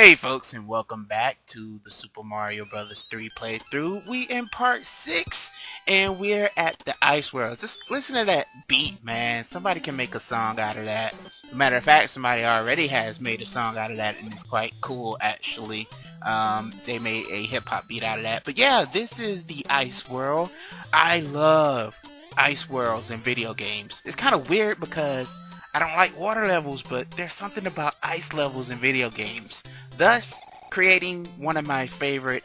Hey folks, and welcome back to the Super Mario Bros. 3 playthrough. We in part 6 and we're at the Ice World. Just listen to that beat, man. Somebody can make a song out of that. Matter of fact, somebody already has made a song out of that and it's quite cool actually. They made a hip hop beat out of that. But yeah, this is the Ice World. I love Ice Worlds in video games. It's kind of weird because I don't like water levels, but there's something about ice levels in video games, thus creating one of my favorite,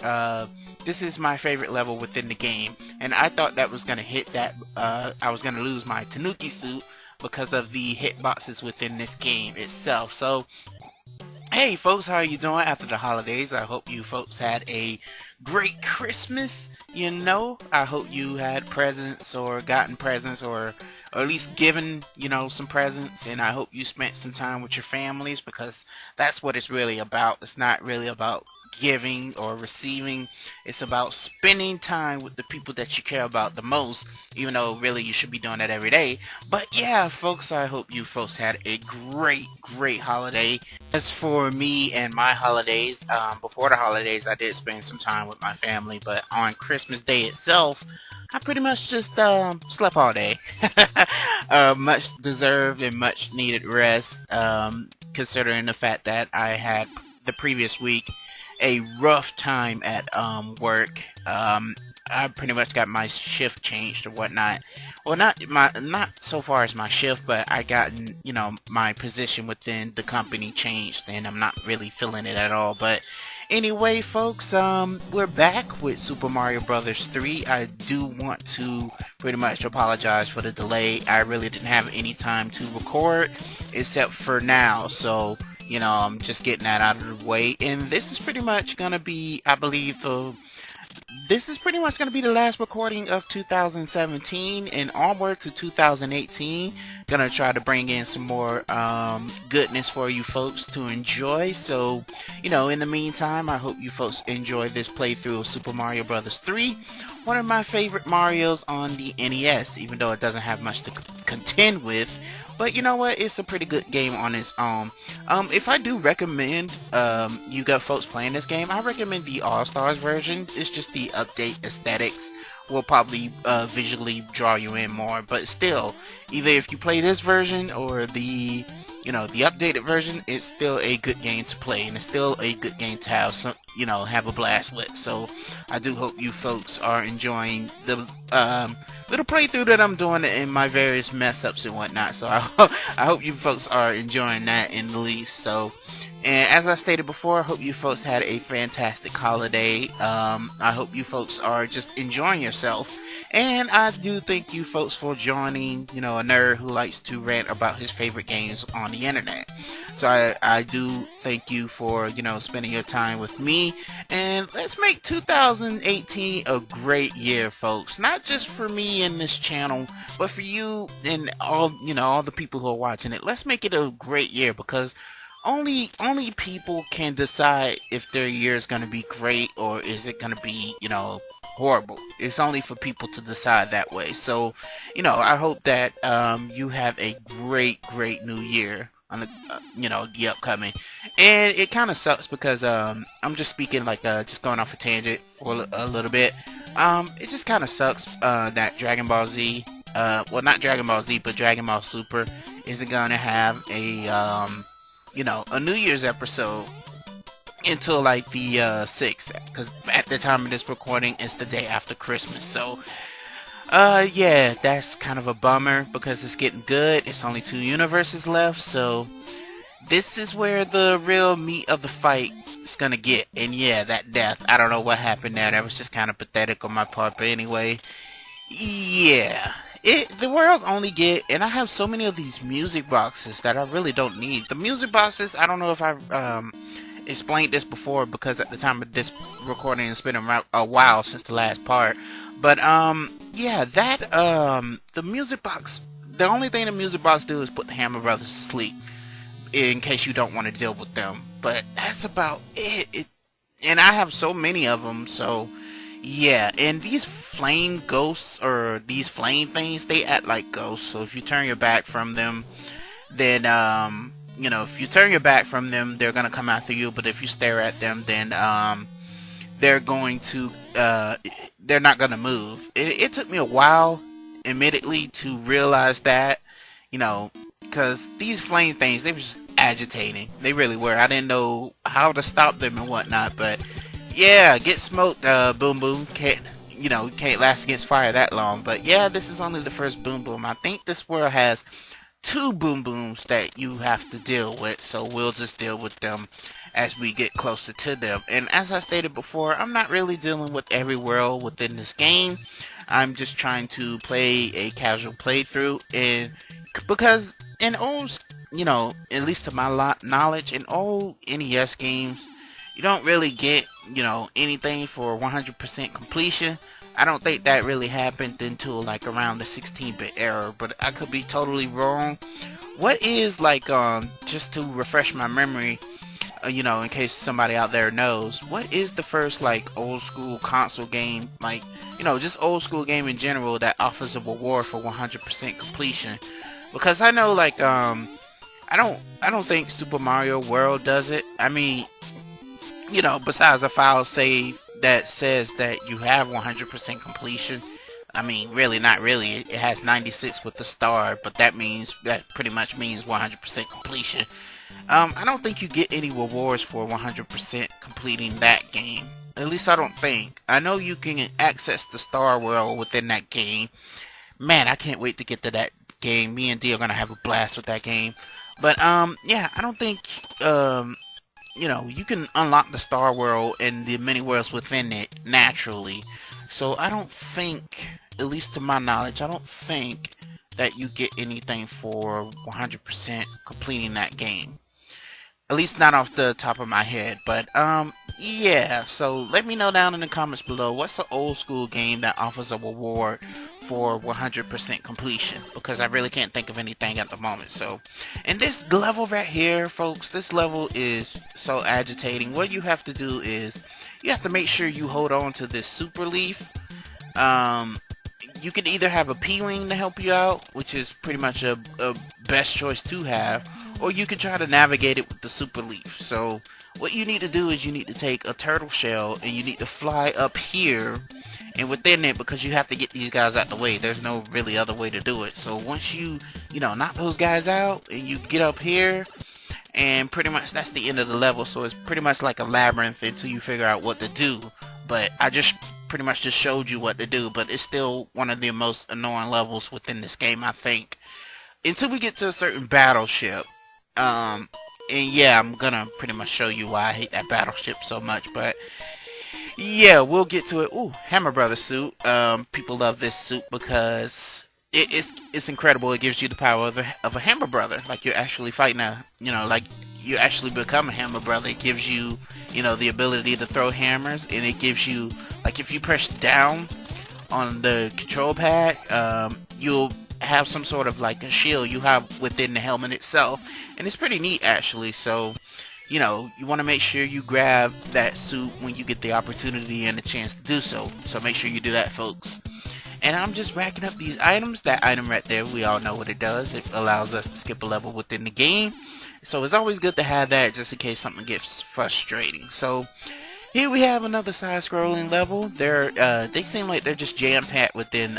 this is my favorite level within the game, and I thought that was going to hit that, I was going to lose my Tanuki suit because of the hitboxes within this game itself. So hey folks, how are you doing after the holidays? I hope you folks had a great Christmas. I hope you had presents or gotten presents or at least given, some presents, and I hope you spent some time with your families because that's what it's really about. It's not really about giving or receiving. It's about spending time with the people that you care about the most, even though really you should be doing that every day. But yeah, folks, I hope you folks had a great holiday. As for me and my holidays, before the holidays I did spend some time with my family, but on Christmas Day itself I pretty much just slept all day. Much deserved and much needed rest, considering the fact that I had the previous week a rough time at work. I pretty much got my shift changed or whatnot. Well, not so far as my shift, but I gotten, my position within the company changed, and I'm not really feeling it at all. But anyway, folks, we're back with Super Mario Bros. 3. I do want to pretty much apologize for the delay. I really didn't have any time to record, except for now, so I'm just getting that out of the way. And this is pretty much gonna be, I believe, this is pretty much going to be the last recording of 2017 and onward to 2018. Gonna try to bring in some more goodness for you folks to enjoy. So, in the meantime, I hope you folks enjoy this playthrough of Super Mario Bros. 3. One of my favorite Marios on the NES, even though it doesn't have much to contend with. But you know what? It's a pretty good game on its own. If I do recommend you got folks playing this game, I recommend the All-Stars version. It's just the update aesthetics will probably visually draw you in more. But still, either if you play this version or the the updated version, it's still a good game to play, and it's still a good game to have some, have a blast with. So I do hope you folks are enjoying the little playthrough that I'm doing in my various mess ups and whatnot. So I hope you folks are enjoying that in the least. So, and as I stated before, I hope you folks had a fantastic holiday. I hope you folks are just enjoying yourself. And I do thank you folks for joining, a nerd who likes to rant about his favorite games on the internet. So I do thank you for, spending your time with me. And let's make 2018 a great year, folks. Not just for me and this channel, but for you and all, all the people who are watching it. Let's make it a great year, because only people can decide if their year is going to be great or is it going to be, horrible. It's only for people to decide that way. So, I hope that you have a great new year on the, the upcoming. And it kind of sucks because I'm just speaking like just going off a tangent for a little bit. It just kind of sucks that Dragon Ball Z, well, not Dragon Ball Z, but Dragon Ball Super isn't going to have a a New Year's episode until like the 6th, because at the time of this recording it's the day after Christmas. So yeah, that's kind of a bummer because it's getting good. It's only 2 universes left, so this is where the real meat of the fight is gonna get. And yeah, that death, I don't know what happened there. That was just kind of pathetic on my part, but anyway, yeah, the world's only get, and I have so many of these music boxes that I really don't need. The music boxes, I don't know if I explained this before, because at the time of this recording it's been a while since the last part. But yeah, that the music box, the only thing the music box do is put the Hammer Brothers to sleep, in case you don't want to deal with them. But that's about it. And I have so many of them, so yeah. And these flame ghosts, or these flame things, they act like ghosts. So if you turn your back from them, then if you turn your back from them, they're gonna come after you. But if you stare at them, then they're going to they're not gonna move. It took me a while, admittedly, to realize that, because these flame things, they were just agitating. They really were. I didn't know how to stop them and whatnot, but yeah, get smoked, Boom Boom. Can't last against fire that long. But yeah, this is only the first Boom Boom. I think this world has two Boom Booms that you have to deal with, so we'll just deal with them as we get closer to them. And as I stated before, I'm not really dealing with every world within this game. I'm just trying to play a casual playthrough, and because in old, at least to my knowledge, in old NES games, you don't really get, anything for 100% completion. I don't think that really happened until like around the 16-bit era, but I could be totally wrong. What is like, just to refresh my memory, in case somebody out there knows, what is the first like old school console game, like, just old school game in general that offers a reward for 100% completion? Because I know, like, I don't think Super Mario World does it. I mean, besides a file save that says that you have 100% completion. I mean, really, not really. It has 96 with the star, but that pretty much means 100% completion. I don't think you get any rewards for 100% completing that game. At least I don't think. I know you can access the Star World within that game. Man, I can't wait to get to that game. Me and D are gonna have a blast with that game. But yeah, I don't think you can unlock the Star World and the many worlds within it naturally. So I don't think, at least to my knowledge, I don't think that you get anything for 100% completing that game. At least not off the top of my head. But yeah, so let me know down in the comments below, what's an old school game that offers a reward for 100% completion, because I really can't think of anything at the moment. So, and this level right here, folks, this level is so agitating. What you have to do is you have to make sure you hold on to this super leaf. You can either have a P-Wing to help you out, which is pretty much a best choice to have, or you can try to navigate it with the super leaf. So what you need to do is you need to take a turtle shell and you need to fly up here and within it, because you have to get these guys out the way. There's no really other way to do it. So once you knock those guys out and you get up here, and pretty much that's the end of the level. So it's pretty much like a labyrinth until you figure out what to do. But I just pretty much just showed you what to do, but it's still one of the most annoying levels within this game, I think, until we get to a certain battleship. And yeah, I'm gonna pretty much show you why I hate that battleship so much. But yeah, we'll get to it. Ooh, Hammer Brother suit. People love this suit because it's incredible. It gives you the power of a Hammer Brother. Like you're actually fighting like you actually become a Hammer Brother. It gives you, the ability to throw hammers, and it gives you, like, if you press down on the control pad, you'll have some sort of like a shield you have within the helmet itself, and it's pretty neat actually. So you want to make sure you grab that suit when you get the opportunity and the chance to do so. So make sure you do that, folks. And I'm just racking up these items. That item right there, we all know what it does. It allows us to skip a level within the game. So it's always good to have that just in case something gets frustrating. So here we have another side-scrolling level. They seem like they're just jam-packed within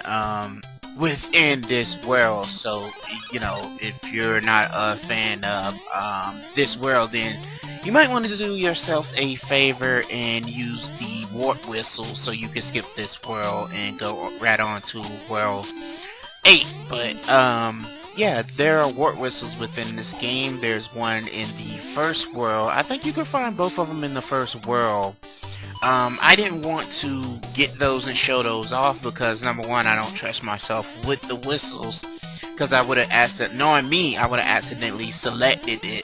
this world. So if you're not a fan of this world, then you might want to do yourself a favor and use the warp whistle so you can skip this world and go right on to world 8. But yeah, there are warp whistles within this game. There's one in the first world. I think you can find both of them in the first world. I didn't want to get those and show those off because, number one, I don't trust myself with the whistles, because I would have knowing me, I would have accidentally selected it,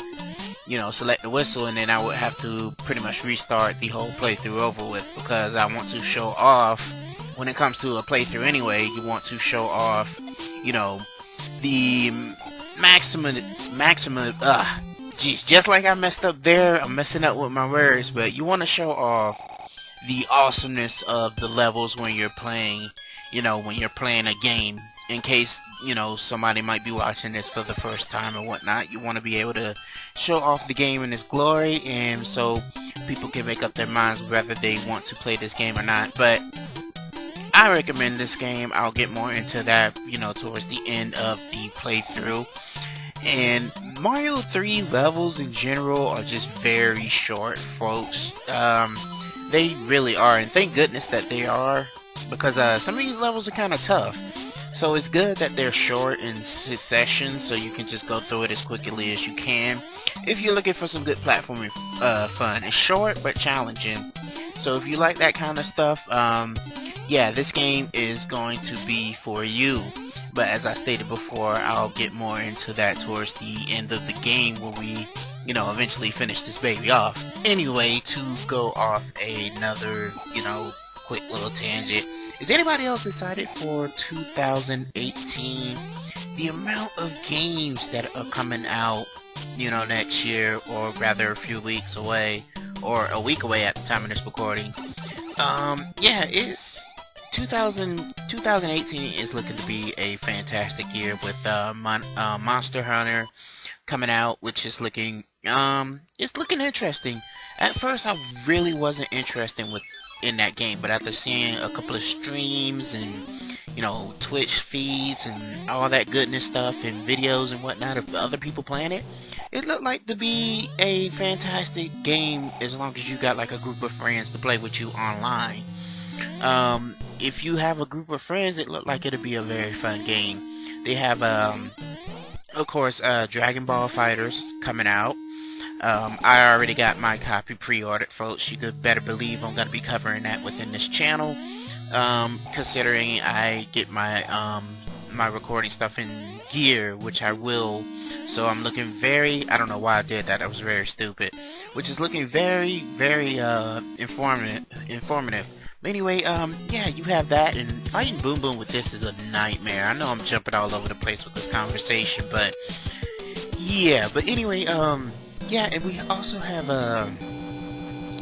select the whistle, and then I would have to pretty much restart the whole playthrough over with, because I want to show off, when it comes to a playthrough anyway, you want to show off, the maximum, jeez, just like I messed up there, I'm messing up with my words, but you want to show off the awesomeness of the levels when you're playing, when you're playing a game, in case, somebody might be watching this for the first time or whatnot. You want to be able to show off the game in its glory, and so people can make up their minds whether they want to play this game or not. But I recommend this game. I'll get more into that, towards the end of the playthrough. And Mario 3 levels in general are just very short, folks. They really are, and thank goodness that they are, because some of these levels are kind of tough. So it's good that they're short in sessions, so you can just go through it as quickly as you can. If you're looking for some good platforming fun, it's short but challenging. So if you like that kind of stuff, yeah, this game is going to be for you. But as I stated before, I'll get more into that towards the end of the game when we, eventually finish this baby off. Anyway, to go off another, quick little tangent. Is anybody else excited for 2018? The amount of games that are coming out, next year, or rather a few weeks away, or a week away at the time of this recording. Yeah, it's 2018 is looking to be a fantastic year with Monster Hunter coming out, which is looking it's looking interesting. At first, I really wasn't interested in that game, but after seeing a couple of streams and Twitch feeds and all that goodness stuff and videos and whatnot of other people playing it, it looked like to be a fantastic game as long as you got like a group of friends to play with you online. If you have a group of friends, it looked like it'd be a very fun game. They have of course Dragon Ball Fighters coming out. I already got my copy pre-ordered, folks. You could better believe I'm going to be covering that within this channel, considering I get my my recording stuff in gear, which I will. So I'm looking very, I don't know why I did that, was very stupid, which is looking very, very informative. But anyway, yeah, you have that, and fighting Boom Boom with this is a nightmare. I know I'm jumping all over the place with this conversation, but yeah, but anyway, yeah, and we also have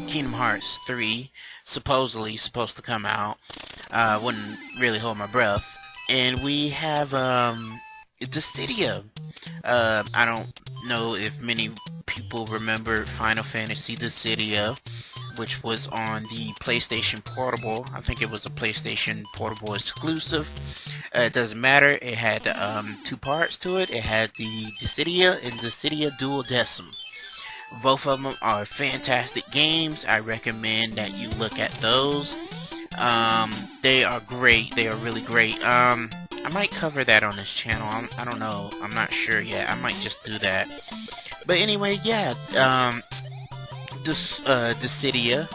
Kingdom Hearts 3 supposedly supposed to come out. Wouldn't really hold my breath. And we have Dissidia. I don't know if many people remember Final Fantasy Dissidia, which was on the PlayStation Portable. I think it was a PlayStation Portable exclusive. It doesn't matter. It had 2 parts to it. It had the Dissidia and Dissidia Duodecim. Both of them are fantastic games. I recommend that you look at those. They are great. They are really great. I might cover that on this channel. I don't know. I'm not sure yet. I might just do that. But anyway, yeah. Dissidia.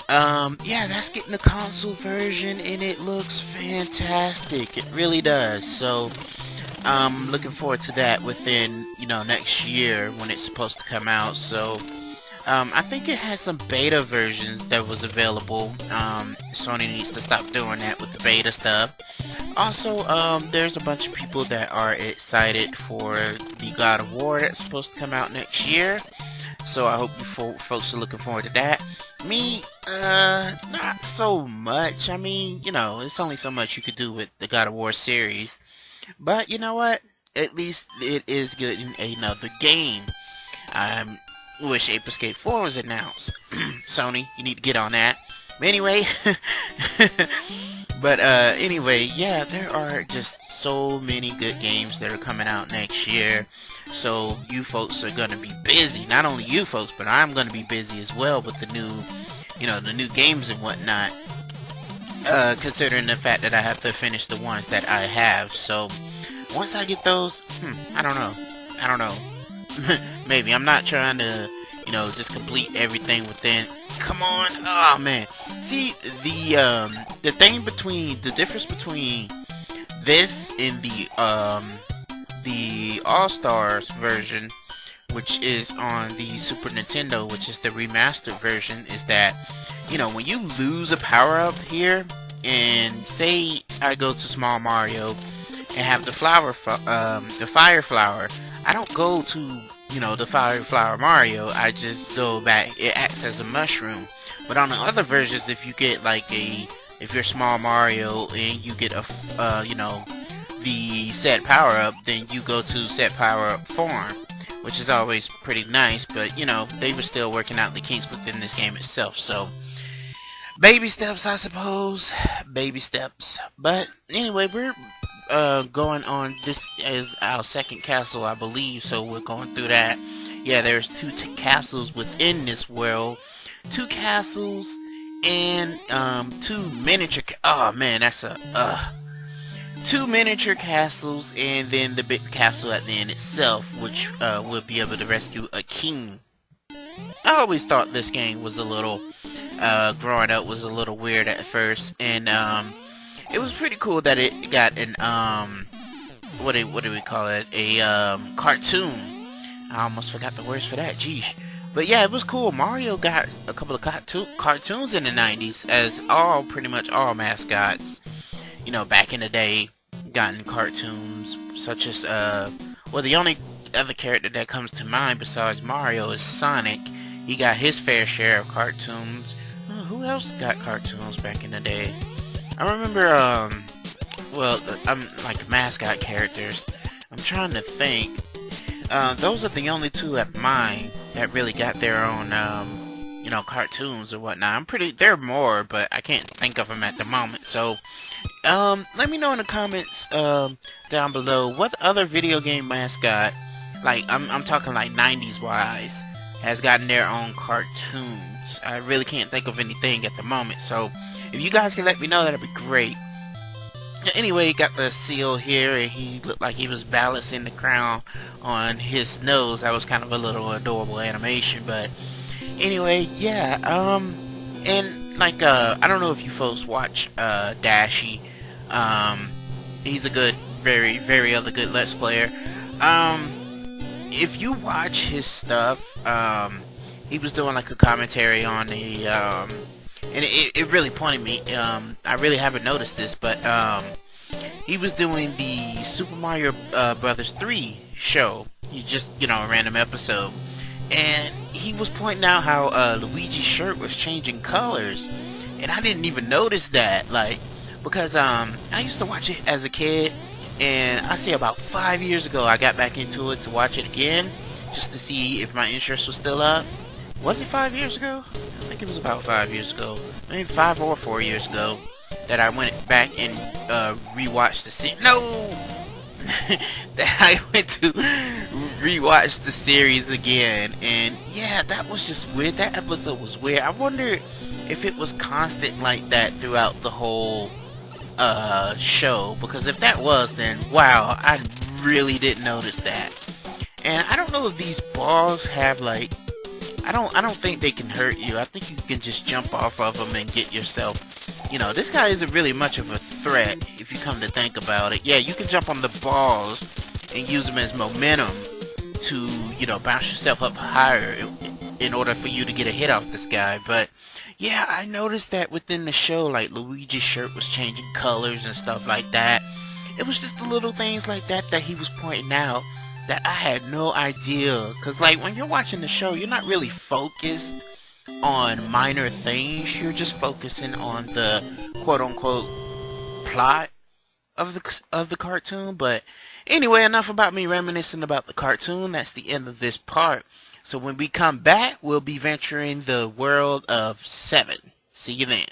Yeah, that's getting the console version, and it looks fantastic. It really does. So I'm looking forward to that within, next year when it's supposed to come out. So I think it has some beta versions that was available. Sony needs to stop doing that with the beta stuff. Also, there's a bunch of people that are excited for the God of War that's supposed to come out next year. So I hope you folks are looking forward to that. Me, not so much. I mean, it's only so much you could do with the God of War series. But you know what? At least it is getting another game. I wish Ape Escape 4 was announced. Sony, you need to get on that. But anyway, anyway, yeah, there are just so many good games that are coming out next year. So you folks are gonna be busy. Not only you folks, but I'm gonna be busy as well with the new, the new games and whatnot. Considering the fact that I have to finish the ones that I have. So once I get those, I don't know. Maybe. I'm not trying to, just complete everything within. Come on. Oh man. See, the difference between this and the All-Stars version, which is on the Super Nintendo, which is the remastered version, is that, when you lose a power-up here, and say I go to Small Mario and have the fire flower, I don't go to, the fire flower Mario, I just go back, it acts as a mushroom. But on the other versions, if you get if you're Small Mario and you get the set power-up, then you go to set power-up form, which is always pretty nice, but you know, they were still working out the kinks within this game itself, so baby steps, I suppose. Baby steps. But anyway, we're going on. This is our second castle, I believe, so we're going through that. Yeah, there's two castles within this world. Two castles and two miniature. Oh man, that's a two miniature castles, and then the big castle at the end itself, which will be able to rescue a king. I always thought this game was a little, growing up, was a little weird at first, and it was pretty cool that it got an what do we call it? A cartoon. I almost forgot the words for that. Geez. But yeah, it was cool. Mario got a couple of cartoons in the 90s, as pretty much all mascots, you know, back in the day, gotten cartoons, such as, well, the only other character that comes to mind besides Mario is Sonic. He got his fair share of cartoons. Who else got cartoons back in the day? I remember, well, I'm like mascot characters. I'm trying to think. Those are the only two at mine that really got their own, you know, cartoons or whatnot. There are more, but I can't think of them at the moment. So, let me know in the comments, down below, what other video game mascot, like, I'm talking like 90s wise, has gotten their own cartoons. I really can't think of anything at the moment. So, if you guys can let me know, that'd be great. Anyway, he got the seal here, and he looked like he was balancing the crown on his nose. That was kind of a little adorable animation, but anyway, yeah, and like, I don't know if you folks watch, Dashi. He's a good, very other good Let's Player. If you watch his stuff, he was doing like a commentary on the, and it really pointed me, I really haven't noticed this, but, he was doing the Super Mario Brothers 3 show. You know, a random episode. And he was pointing out how, Luigi's shirt was changing colors. And I didn't even notice that, like, because, I used to watch it as a kid, and I say about 5 years ago I got back into it to watch it again, just to see if my interest was still up. Was it 5 years ago? I think it was about 5 years ago. Maybe 5 or 4 years ago that I went back and rewatched the series. No! That I went to rewatch the series again. And yeah, that was just weird. That episode was weird. I wonder if it was constant like that throughout the whole show. Because if that was, then wow, I really didn't notice that. And I don't know if these balls have like, I don't think they can hurt you. I think you can just jump off of them and get yourself, you know, this guy isn't really much of a threat if you come to think about it. Yeah, you can jump on the balls and use them as momentum to, you know, bounce yourself up higher in order for you to get a hit off this guy. But yeah, I noticed that within the show, like, Luigi's shirt was changing colors and stuff like that. It was just the little things like that that he was pointing out that I had no idea. Because, like, when you're watching the show, you're not really focused on minor things. You're just focusing on the quote-unquote plot of the cartoon. But anyway, enough about me reminiscing about the cartoon. That's the end of this part. So when we come back, we'll be venturing the world of 7. See you then.